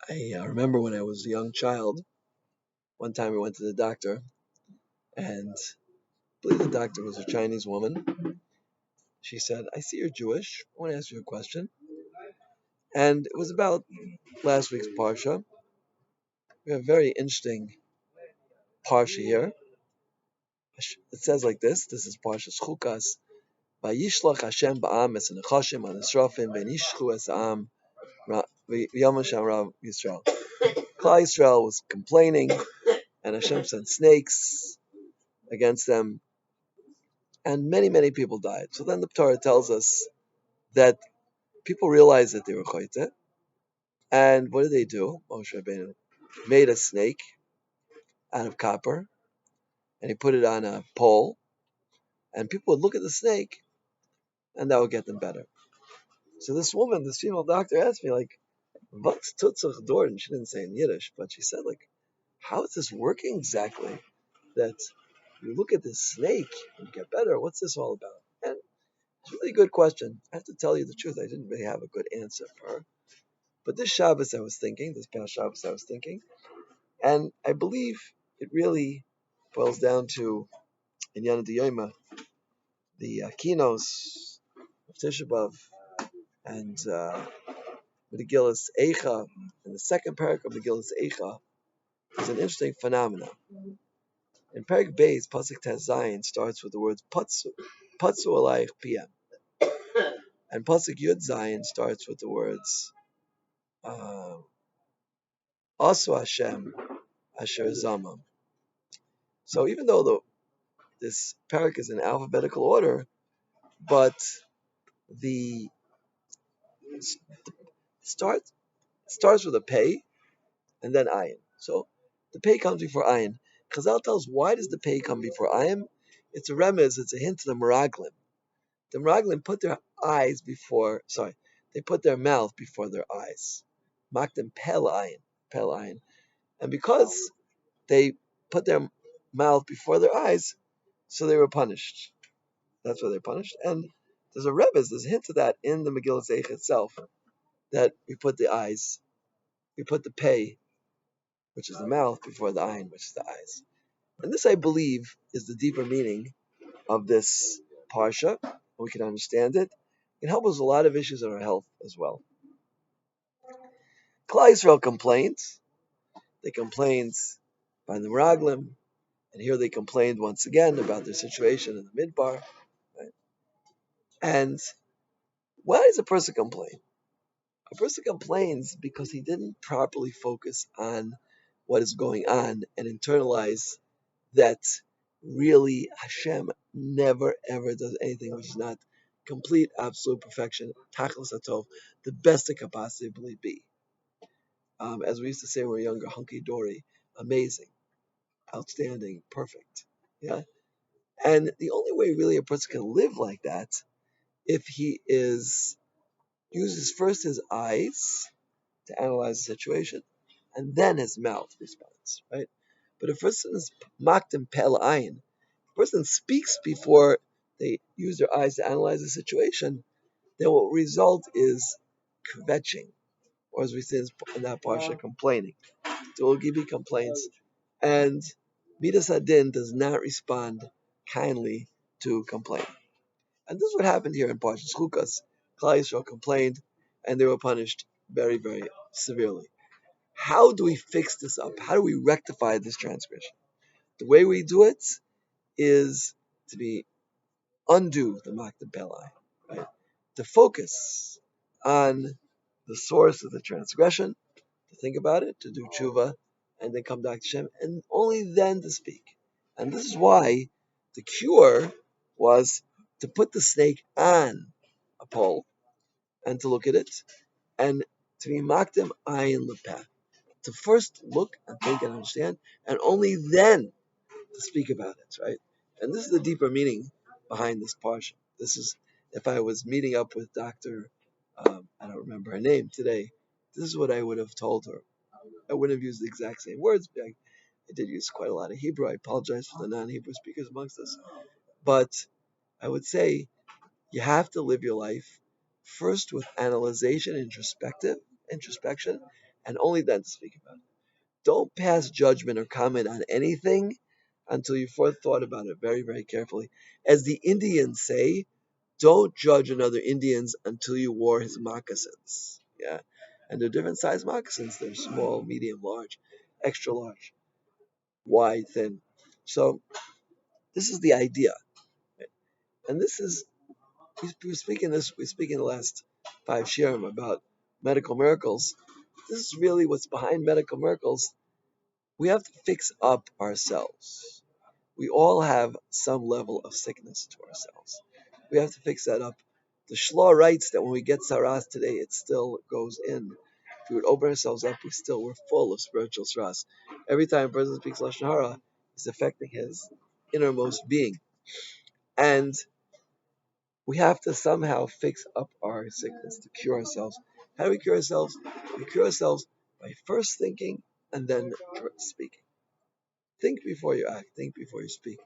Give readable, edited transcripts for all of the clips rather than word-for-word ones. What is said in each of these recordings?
I remember when I was a young child, one time we went to the doctor, and I believe the doctor was a Chinese woman. She said, I see you're Jewish. I want to ask you a question. And it was about last week's Parsha. We have a very interesting Parsha here. It says like this is Parsha's Chukas. Vayishlach Hashem ba'am es nechashim an esrafim v'nishchu es ha'am v'yamash Rav Yisrael. Klal Yisrael was complaining, and Hashem sent snakes against them, and many people died. So then the Torah tells us that people realized that they were choite, and what did they do? Moshe Rabbeinu made a snake out of copper, and he put it on a pole, and people would look at the snake, and that would get them better. So this woman, this female doctor, asked me, like, what's tutzach dor? And she didn't say in Yiddish, but she said, like, how is this working exactly? That you look at this snake and get better. What's this all about? And it's a really good question. I have to tell you the truth. I didn't really have a good answer for her. But this Shabbos I was thinking, this past Shabbos I was thinking, and I believe it really boils down to in Yana D'Yoma, the kinos of Tisha B'Av, and Megillas Eicha, and the second parak of Megillas Eicha is an interesting phenomenon. In Parak Beis, Pasuk Tes Zayin starts with the words Patsu Alayich PM, and Pasuk Yud Zayin starts with the words Asu Hashem Asher Zamam. So even though this parak is in alphabetical order, but the starts with a pei and then ayin. So the pei comes before ayin. Chazal tells why does the pei come before ayin? It's a remez, it's a hint to the Miraglim. The Miraglim put their they put their mouth before their eyes. Makdim pel ayin. And because they put their mouth before their eyes, so they were punished. That's why they're punished. And there's a hint of that in the Megillah Zeich itself, that we put the pei, which is the mouth, before the ayin, which is the eyes. And this, I believe, is the deeper meaning of this parsha. We can understand it. It can help us with a lot of issues in our health as well. Klal Yisrael complains. They complained by the Meraglim, and here they complained once again about their situation in the Midbar. Right? And why does a person complain? A person complains because he didn't properly focus on what is going on and internalize that really Hashem never ever does anything which is not complete, absolute perfection, tachlis hatov, the best it could possibly be. As we used to say when we were younger, hunky dory, amazing, outstanding, perfect. Yeah, and the only way really a person can live like that if he uses first his eyes to analyze the situation, and then his mouth responds, right? But if a person is makdim pel ayin, a person speaks before they use their eyes to analyze the situation, then what will result is kvetching, or as we say in that parsha, complaining. There will be complaints, and Midas Hadin does not respond kindly to complaint. And this is what happened here in Parshas Chukas. Klal Yisrael complained, and they were punished very severely. How do we fix this up? How do we rectify this transgression? The way we do it is to undo the Makdim Pelai, right? To focus on the source of the transgression, to think about it, to do tshuva, and then come back to Shem, and only then to speak. And this is why the cure was to put the snake on a pole and to look at it, and to be makdim ayin lepeh, to first look and think and understand, and only then to speak about it, right? And this is the deeper meaning behind this parsha. This is, if I was meeting up with Dr. I don't remember her name today, this is what I would have told her. I wouldn't have used the exact same words, but I did use quite a lot of Hebrew. I apologize for the non-Hebrew speakers amongst us. But I would say you have to live your life first with analyzation, introspection, and only then to speak about it. Don't pass judgment or comment on anything until you've first thought about it very, very carefully. As the Indians say, don't judge another Indians until you wore his moccasins. Yeah. And they're different size moccasins. They're small, medium, large, extra large, wide, thin. So this is the idea. And this is we speak in the last 5 shiurim about medical miracles. This is really what's behind medical miracles. We have to fix up ourselves. We all have some level of sickness to ourselves. We have to fix that up. The Shloah writes that when we get saras today, it still goes in. If we would open ourselves up, we're full of spiritual saras. Every time a person speaks lashon hara, it's affecting his innermost being, and we have to somehow fix up our sickness to cure ourselves. How do we cure ourselves? We cure ourselves by first thinking and then speaking. Think before you act. Think before you speak.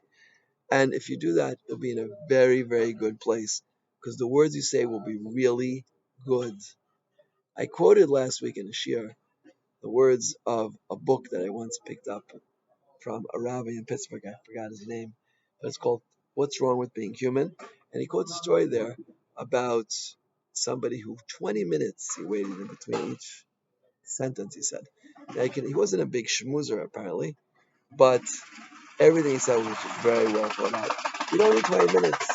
And if you do that, you'll be in a very, very good place because the words you say will be really good. I quoted last week in a shir the words of a book that I once picked up from a rabbi in Pittsburgh. I forgot his name, but it's called "What's Wrong with Being Human?" And he quotes a story there about somebody who 20 minutes he waited in between each sentence. He said, he wasn't a big schmoozer apparently, but everything he said was very well thought out. You don't need 20 minutes.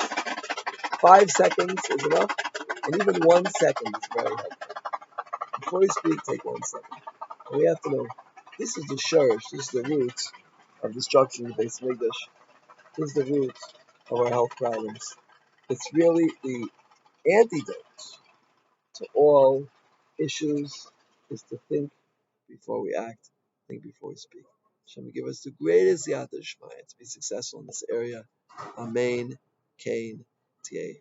5 seconds is enough, and even 1 second is very helpful. Before you speak, take 1 second. And we have to know this is the shurish, this is the root of destruction of the base of English. This is the root of our health problems. It's really the antidote to all issues is to think before we act, think before we speak. Hashem give us the greatest yata d'shmaya to be successful in this area. Amen. Kain. Tieh.